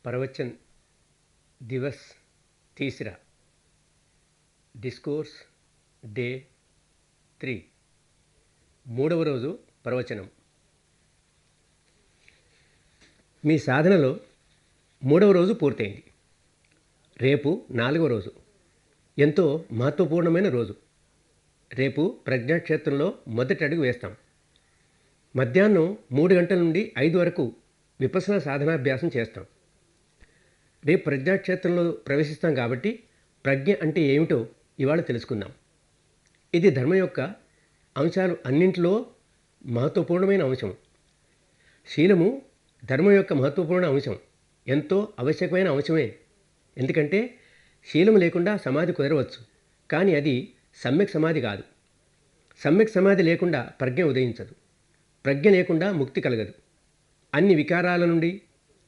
प्रवचन दिवस तीसरा डिस्कोर्स डे 3 మూడవ రోజు ప్రవచనం. మీ సాధనలో మూడవ రోజు పూర్తయింది. రేపు నాలుగవ రోజు, ఎంతో మహత్వపూర్ణమైన రోజు. రేపు ప్రజ్ఞాక్షేత్రంలో మొదటి అడుగు వేస్తాం. మధ్యాహ్నం 3 గంటల నుండి 5 వరకు విపස්සనా సాధనాభ్యాసం చేస్తాం. రేపు ప్రజ్ఞాక్షేత్రంలో ప్రవేశిస్తాం కాబట్టి ప్రజ్ఞ అంటే ఏమిటో ఇవాళ తెలుసుకుందాం. ఇది ధర్మం యొక్క అంశాలు అన్నింటిలో మహత్వపూర్ణమైన అంశం. శీలము ధర్మం యొక్క మహత్వపూర్ణ అంశం, ఎంతో ఆవశ్యకమైన అంశమే. ఎందుకంటే శీలము లేకుండా సమాధి కుదరవచ్చు, కానీ అది సమ్యక్ సమాధి కాదు. సమ్యక్ సమాధి లేకుండా ప్రజ్ఞ ఉదయించదు. ప్రజ్ఞ లేకుండా ముక్తి కలగదు. అన్ని వికారాల నుండి,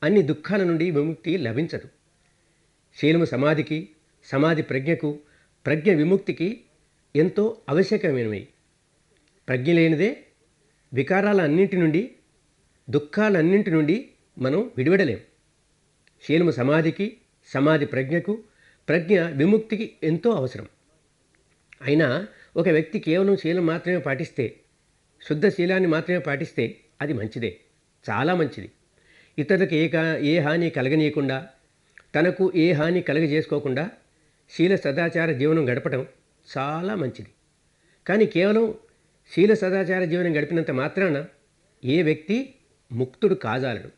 అన్ని దుఃఖాల నుండి విముక్తి లభించదు. శీలము సమాధికి, సమాధి ప్రజ్ఞకు, ప్రజ్ఞ విముక్తికి ఎంతో ఆవశ్యకమైనవి. ప్రజ్ఞ లేనిదే వికారాలన్నింటి నుండి, దుఃఖాలన్నింటి నుండి మనం విడివడలేం. శీలము సమాధికి, సమాధి ప్రజ్ఞకు, ప్రజ్ఞ విముక్తికి ఎంతో అవసరం. అయినా ఒక వ్యక్తి కేవలం శీలం మాత్రమే పాటిస్తే, శుద్ధ శీలాన్ని మాత్రమే పాటిస్తే అది మంచిదే, చాలా మంచిది. ఇతరులకు ఏ హాని కలగనీయకుండా, తనకు ఏ హాని కలగజేసుకోకుండా శీల సదాచార జీవనం గడపడం చాలా మంచిది. కానీ కేవలం శీల సదాచార జీవనం గడిపినంత మాత్రాన ఏ వ్యక్తి ముక్తుడు కాజాలడు.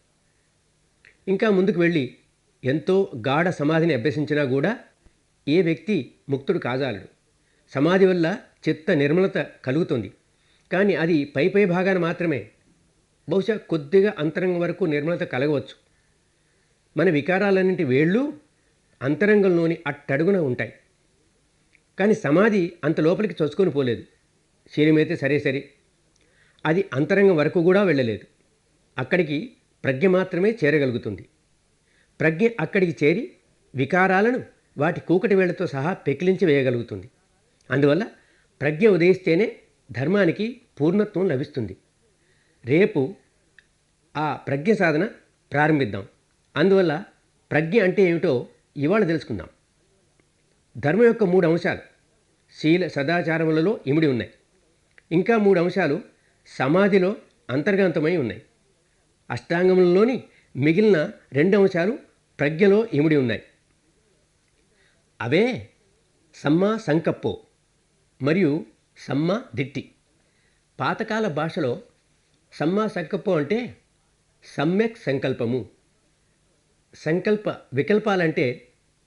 ఇంకా ముందుకు వెళ్ళి ఎంతో గాఢ సమాధిని అభ్యసించినా కూడా ఏ వ్యక్తి ముక్తుడు కాజాలడు. సమాధి వల్ల చిత్త నిర్మలత కలుగుతుంది, కానీ అది పై భాగాన మాత్రమే. బహుశా కొద్దిగా అంతరంగం వరకు నిర్మలత కలగవచ్చు. మన వికారాలన్నింటి వేళ్ళు అంతరంగంలోని అట్టడుగున ఉంటాయి, కానీ సమాధి అంత లోపలికి చొచ్చుకొని పోలేదు. శీలమైతే సరే, అది అంతరంగం వరకు కూడా వెళ్ళలేదు. అక్కడికి ప్రజ్ఞ మాత్రమే చేరగలుగుతుంది. ప్రజ్ఞ అక్కడికి చేరి వికారాలను వాటి కూకటి వేళ్లతో సహా పెకిలించి వేయగలుగుతుంది. అందువల్ల ప్రజ్ఞ ఉదయిస్తేనే ధర్మానికి పూర్ణత్వం లభిస్తుంది. రేపు ఆ ప్రజ్ఞ సాధన ప్రారంభిద్దాం. అందువల్ల ప్రజ్ఞ అంటే ఏమిటో ఇవాళ తెలుసుకుందాం. ధర్మం యొక్క 3 అంశాలు శీల సదాచారములలో ఇమిడి ఉన్నాయి. ఇంకా 3 అంశాలు సమాధిలో అంతర్గతమై ఉన్నాయి. అష్టాంగములలోని మిగిలిన 2 అంశాలు ప్రజ్ఞలో ఇమిడి ఉన్నాయి. అవే సమ్మా సంకప్పో మరియు సమ్మా దిట్టి. పాతకాల భాషలో సమ్మా సంకల్పం అంటే సమ్యక్ సంకల్పము. సంకల్ప వికల్పాలంటే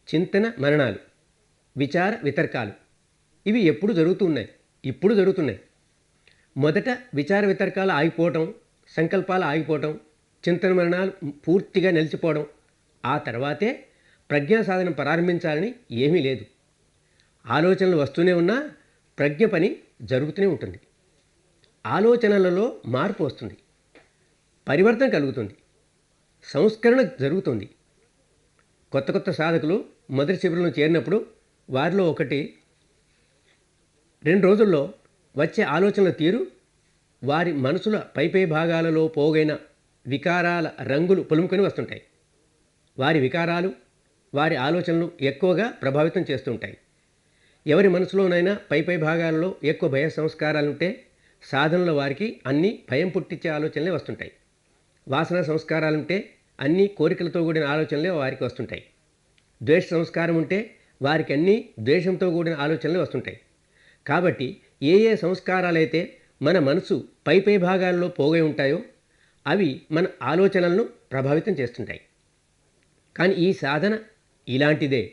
చింతన మననాలు, విచార వితర్కాలు. ఇవి ఎప్పుడు జరుగుతున్నాయి? ఇప్పుడు జరుగుతున్నాయి. మొదట విచార వితర్కాలు ఆగిపోవటం, సంకల్పాలు ఆగిపోవటం, చింతన మననాలు పూర్తిగా నిలిచిపోవడం. ఆ తర్వాతే ప్రజ్ఞా సాధన ప్రారంభించాలని ఏమీ లేదు. ఆలోచనలు వస్తూనే ఉన్నా ప్రజ్ఞ పని జరుగుతూనే ఉంటుంది. ఆలోచనలలో మార్పు వస్తుంది, పరివర్తన కలుగుతుంది, సంస్కరణ జరుగుతుంది. కొత్త సాధకులు మొదటి శిబిరంలో చేరినప్పుడు వారిలో ఒకటి 2 రోజుల్లో వచ్చే ఆలోచనల తీరు వారి మనసుల పై భాగాలలో పోగైన వికారాల రంగులు పులుముకొని వస్తుంటాయి. వారి వికారాలు, వారి ఆలోచనలు ఎక్కువగా ప్రభావితం చేస్తుంటాయి. ఎవరి మనసులోనైనా పై భాగాలలో ఎక్కువ భయ సంస్కారాలుంటే సాధనలో వారికి అన్నీ భయం పుట్టించే ఆలోచనలే వస్తుంటాయి. వాసన సంస్కారాలుంటే అన్ని కోరికలతో కూడిన ఆలోచనలే వారికి వస్తుంటాయి. ద్వేష సంస్కారం ఉంటే వారికి అన్నీ ద్వేషంతో కూడిన ఆలోచనలే వస్తుంటాయి. కాబట్టి ఏ సంస్కారాలైతే మన మనసు పై భాగాల్లో పోగై ఉంటాయో అవి మన ఆలోచనలను ప్రభావితం చేస్తుంటాయి. కానీ ఈ సాధన ఇలాంటిదే.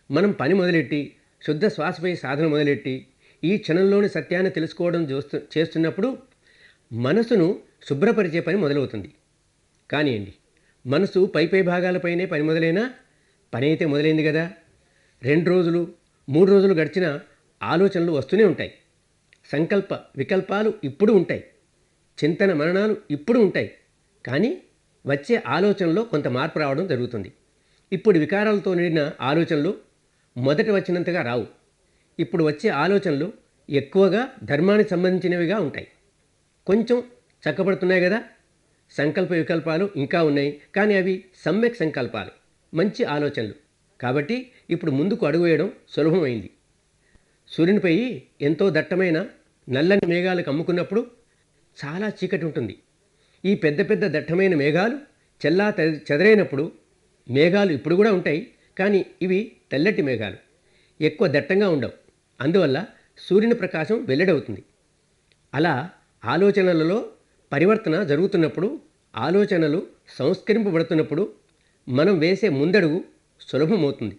మనం పని మొదలెట్టి, శుద్ధ శ్వాసపై సాధన మొదలెట్టి, ఈ క్షణంలోని సత్యాన్ని తెలుసుకోవడం చేస్తున్నప్పుడు మనసును శుభ్రపరిచే పని మొదలవుతుంది. కానివ్వండి, మనసు పై భాగాలపైనే పని మొదలైనా పని అయితే మొదలైంది కదా. 2 రోజులు 3 రోజులు గడిచిన ఆలోచనలు వస్తూనే ఉంటాయి. సంకల్ప వికల్పాలు ఇప్పుడు ఉంటాయి, చింతన మననాలు ఇప్పుడు ఉంటాయి. కానీ వచ్చే ఆలోచనలో కొంత మార్పు రావడం జరుగుతుంది. ఇప్పుడు వికారాలతో నిండిన ఆలోచనలు మొదట వచ్చినంతగా రావు. ఇప్పుడు వచ్చే ఆలోచనలు ఎక్కువగా ధర్మానికి సంబంధించినవిగా ఉంటాయి. కొంచెం చక్కబడుతున్నాయి కదా. సంకల్ప వికల్పాలు ఇంకా ఉన్నాయి, కానీ అవి సమ్యక్ సంకల్పాలు, మంచి ఆలోచనలు. కాబట్టి ఇప్పుడు ముందుకు అడుగు వేయడం సులభమైంది. సూర్యునిపై ఎంతో దట్టమైన నల్లని మేఘాలు కమ్ముకున్నప్పుడు చాలా చీకటి ఉంటుంది. ఈ పెద్ద పెద్ద దట్టమైన మేఘాలు చెల్లా చెదరైనప్పుడు మేఘాలు ఇప్పుడు కూడా ఉంటాయి, కానీ ఇవి తెల్లటి మేఘాలు, ఎక్కువ దట్టంగా ఉండవు. అందువల్ల సూర్యుని ప్రకాశం వెల్లడవుతుంది. అలా ఆలోచనలలో పరివర్తన జరుగుతున్నప్పుడు, ఆలోచనలు సంస్కరింపబడుతున్నప్పుడు మనం వేసే ముందడుగు సులభమవుతుంది.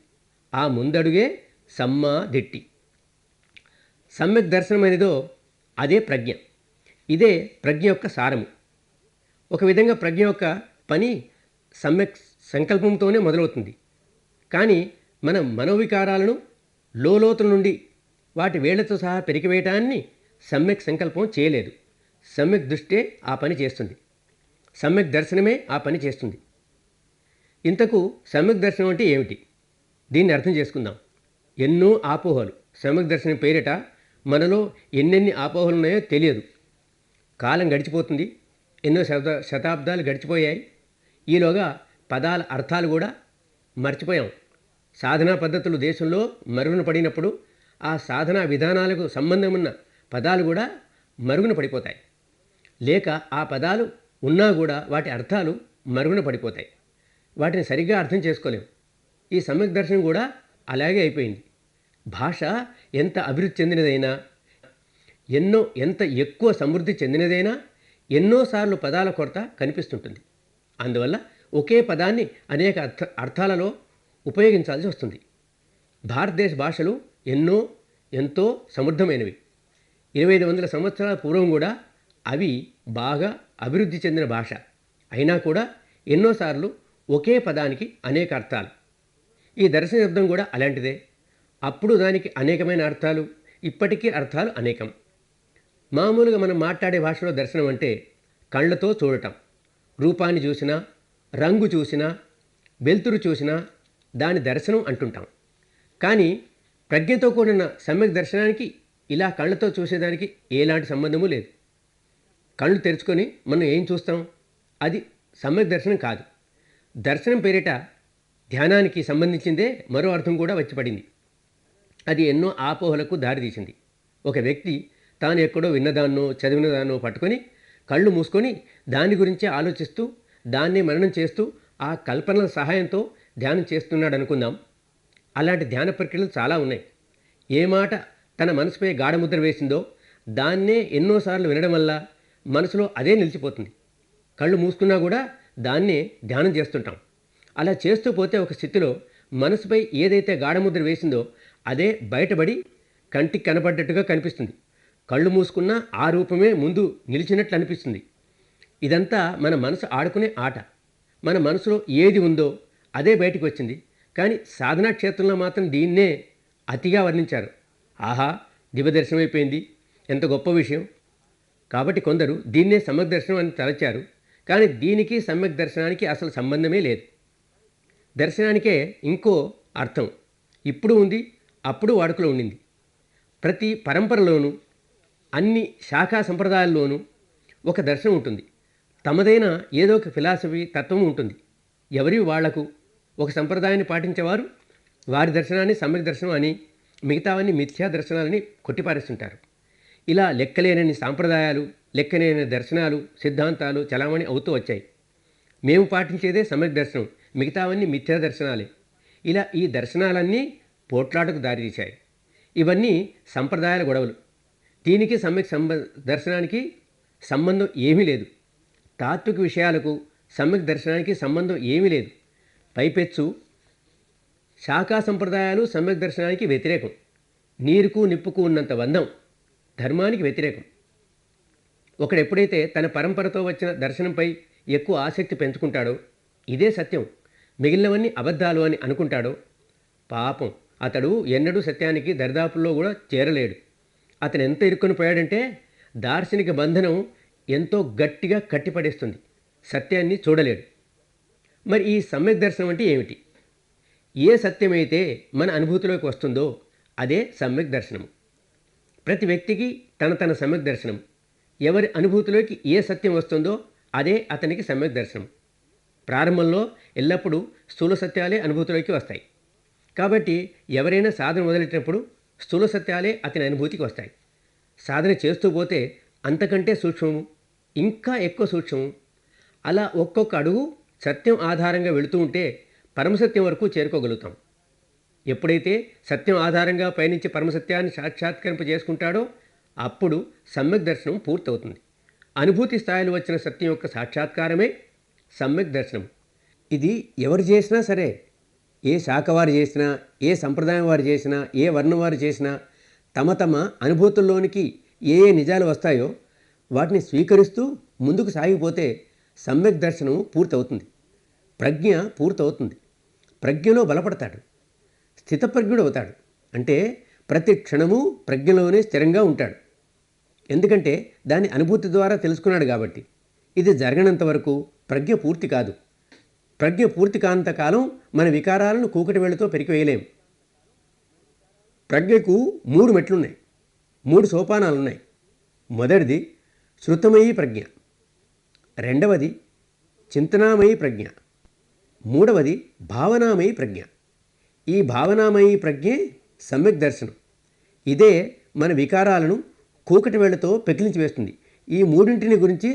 ఆ ముందడుగే సమ్మాదిట్టి. సమ్యక్ దర్శనమైనదో అదే ప్రజ్ఞ. ఇదే ప్రజ్ఞ యొక్క సారము. ఒక విధంగా ప్రజ్ఞ యొక్క పని సమ్యక్ సంకల్పంతోనే మొదలవుతుంది. కానీ మన మనోవికారాలను లోతుల నుండి వాటి వేళ్లతో సహా పెరికివేయటాన్ని సమ్యక్ సంకల్పం చేయలేదు. సమ్యక్ దృష్టే ఆ పని చేస్తుంది. సమ్యక్ దర్శనమే ఆ పని చేస్తుంది. ఇంతకు సమ్యక్ దర్శనం అంటే ఏమిటి? దీన్ని అర్థం చేసుకుందాం. ఎన్నో ఆపోహలు. సమ్యక్ దర్శనం పేరిట మనలో ఎన్నెన్ని ఆపోహలు ఉన్నాయో తెలియదు. కాలం గడిచిపోతుంది. ఎన్నో శతాబ్దాలు గడిచిపోయాయి. ఈలోగా పదాల అర్థాలు కూడా మర్చిపోయాం. సాధనా పద్ధతులు దేశంలో మరుగున పడినప్పుడు ఆ సాధనా విధానాలకు సంబంధం ఉన్న పదాలు కూడా మరుగున పడిపోతాయి. లేక ఆ పదాలు ఉన్నా కూడా వాటి అర్థాలు మరుగున పడిపోతాయి. వాటిని సరిగ్గా అర్థం చేసుకోలేం. ఈ సమ్యక్ దర్శనం కూడా అలాగే అయిపోయింది. భాష ఎంత అభివృద్ధి చెందినదైనా, ఎంత ఎక్కువ సమృద్ధి చెందినదైనా ఎన్నోసార్లు పదాల కొరత కనిపిస్తుంటుంది. అందువల్ల ఒకే పదాన్ని అనేక అర్థాలలో ఉపయోగించాల్సి వస్తుంది. భారతదేశ భాషలు ఎంతో సమృద్ధమైనవి. 2500 సంవత్సరాల పూర్వం కూడా అవి బాగా అభివృద్ధి చెందిన భాష. అయినా కూడా ఎన్నోసార్లు ఒకే పదానికి అనేక అర్థాలు. ఈ దర్శన శబ్దం కూడా అలాంటిదే. అప్పుడు దానికి అనేకమైన అర్థాలు, ఇప్పటికీ అర్థాలు అనేకం. మామూలుగా మనం మాట్లాడే భాషలో దర్శనం అంటే కళ్ళతో చూడటం, రూపాన్ని చూసినా, రంగు చూసినా, వెలుతురు చూసినా దాని దర్శనం అంటుంటాం. కానీ ప్రజ్ఞతో కూడిన సమ్యక్ దర్శనానికి ఇలా కళ్ళతో చూసేదానికి ఎలాంటి సంబంధము లేదు. కళ్ళు తెరుచుకొని మనం ఏం చూస్తాం? అది సమ్యక్ దర్శనం కాదు. దర్శనం పేరిట ధ్యానానికి సంబంధించిందే మరో అర్థం కూడా వచ్చి పడింది. అది ఎన్నో ఆపోహలకు దారితీసింది. ఒక వ్యక్తి తాను ఎక్కడో విన్నదాన్నో చదివినదాన్నో పట్టుకొని కళ్ళు మూసుకొని దాని గురించే ఆలోచిస్తూ దాన్నే మననం చేస్తూ ఆ కల్పనల సహాయంతో ధ్యానం చేస్తున్నాడు అనుకుందాం. అలాంటి ధ్యాన ప్రక్రియలు చాలా ఉన్నాయి. ఏ మాట తన మనసుపై గాఢముద్ర వేసిందో దాన్నే ఎన్నోసార్లు వినడం వల్ల మనసులో అదే నిలిచిపోతుంది. కళ్ళు మూసుకున్నా కూడా దాన్నే ధ్యానం చేస్తుంటాం. అలా చేస్తూ పోతే ఒక స్థితిలో మనసుపై ఏదైతే గాఢముద్ర వేసిందో అదే బయటపడి కంటికి కనపడ్డట్టుగా కనిపిస్తుంది. కళ్ళు మూసుకున్నా ఆ రూపమే ముందు నిలిచినట్లు అనిపిస్తుంది. ఇదంతా మన మనసు ఆడుకునే ఆట. మన మనసులో ఏది ఉందో అదే బయటికి వచ్చింది. కానీ సాధనా క్షేత్రంలో మాత్రం దీన్నే అతిగా వర్ణించారు. ఆహా, దివ్యదర్శనం అయిపోయింది, ఎంత గొప్ప విషయం. కాబట్టి కొందరు దీన్నే సమ్యక్ దర్శనం అని తలచారు. కానీ దీనికి సమ్యక్ దర్శనానికి అసలు సంబంధమే లేదు. దర్శనానికే ఇంకో అర్థం ఇప్పుడు ఉంది, అప్పుడు వాడుకలో ఉండింది. ప్రతి పరంపరలోనూ అన్ని శాఖా సంప్రదాయాల్లోనూ ఒక దర్శనం ఉంటుంది. తమదైన ఏదో ఒక ఫిలాసఫీ తత్వం ఉంటుంది. ఎవరి వాళ్లకు ఒక సంప్రదాయాన్ని పాటించేవారు వారి దర్శనాన్ని సమ్యక్ దర్శనం అని, మిగతావన్నీ మిథ్యా దర్శనాలని కొట్టిపారేస్తుంటారు. ఇలా లెక్కలేనన్ని సాంప్రదాయాలు, లెక్కలేని దర్శనాలు, సిద్ధాంతాలు చలామణి అవుతూ వచ్చాయి. మేము పాటించేదే సమ్యక్ దర్శనం, మిగతావన్నీ మిథ్యా దర్శనాలే. ఇలా ఈ దర్శనాలన్నీ పోట్లాటకు దారితీశాయి. ఇవన్నీ సంప్రదాయాల గొడవలు. దీనికి సమ్యక్ దర్శనానికి సంబంధం ఏమీ లేదు. తాత్విక విషయాలకు సమ్యక్ దర్శనానికి సంబంధం ఏమీ లేదు. పైపెచ్చు శాఖా సంప్రదాయాలు సమ్యక్ దర్శనానికి వ్యతిరేకం. నీరుకు నిప్పుకు ఉన్నంత బంధం ధర్మానికి వ్యతిరేకం. ఒకడెప్పుడైతే తన పరంపరతో వచ్చిన దర్శనంపై ఎక్కువ ఆసక్తి పెంచుకుంటాడో ఇదే సత్యం, మిగిలినవన్నీ అబద్ధాలు అని అనుకుంటాడో పాపం అతడు ఎన్నడూ సత్యానికి దరిదాపుల్లో కూడా చేరలేడు. అతను ఎంత ఇరుక్కుని పోయాడంటే దార్శనిక బంధనం ఎంతో గట్టిగా కట్టిపడేస్తుంది. సత్యాన్ని చూడలేడు. మరి ఈ సమ్యక్ దర్శనం అంటే ఏమిటి? ఏ సత్యమైతే మన అనుభూతిలోకి వస్తుందో అదే సమ్యక్ దర్శనము. ప్రతి వ్యక్తికి తన సమ్యక్ దర్శనం. ఎవరి అనుభూతిలోకి ఏ సత్యం వస్తుందో అదే అతనికి సమ్యక్ దర్శనం. ప్రారంభంలో ఎల్లప్పుడూ స్థూల సత్యాలే అనుభూతిలోకి వస్తాయి. కాబట్టి ఎవరైనా సాధన మొదలెట్టినప్పుడు స్థూల సత్యాలే అతని అనుభూతికి వస్తాయి. సాధన చేస్తూ పోతే అంతకంటే సూక్ష్మము, ఇంకా ఎక్కువ సూక్ష్మము, అలా ఒక్కొక్క అడుగు సత్యం ఆధారంగా వెళుతూ ఉంటే పరమసత్యం వరకు చేరుకోగలుగుతాం. ఎప్పుడైతే సత్యం ఆధారంగా పయనించి పరమసత్యాన్ని సాక్షాత్కరింప చేసుకుంటాడో అప్పుడు సమ్యక్ దర్శనం పూర్తవుతుంది. అనుభూతి స్థాయిలో వచ్చిన సత్యం యొక్క సాక్షాత్కారమే సమ్యక్ దర్శనం. ఇది ఎవరు చేసినా సరే, ఏ శాఖ వారు చేసినా, ఏ సంప్రదాయం వారు చేసినా, ఏ వర్ణం వారు చేసినా తమ తమ అనుభూతుల్లోనికి ఏ ఏ నిజాలు వస్తాయో వాటిని స్వీకరిస్తూ ముందుకు సాగిపోతే సమ్యక్ దర్శనం పూర్తవుతుంది. ప్రజ్ఞ పూర్తవుతుంది. ప్రజ్ఞలో బలపడతాడు, స్థితప్రజ్ఞుడు అవుతాడు. అంటే ప్రతి క్షణము ప్రజ్ఞలోనే స్థిరంగా ఉంటాడు. ఎందుకంటే దాని అనుభూతి ద్వారా తెలుసుకున్నాడు కాబట్టి. ఇది జరగనంత వరకు ప్రజ్ఞ పూర్తి కాదు. ప్రజ్ఞ పూర్తి కానంత కాలం మన వికారాలను కూకటి వేళ్ళతో పెరికివేయలేం. ప్రజ్ఞకు 3 మెట్లున్నాయి, 3 సోపానాలున్నాయి. మొదటిది శృతమయీ ప్రజ్ఞ, రెండవది చింతనామయీ ప్రజ్ఞ, మూడవది భావనామయీ ప్రజ్ఞ. ఈ భావనామయీ ప్రజ్ఞే సమ్యక్ దర్శనం. ఇదే మన వికారాలను కూకటి వేళ్లతో పెకిలించి వేస్తుంది. ఈ మూడింటిని గురించి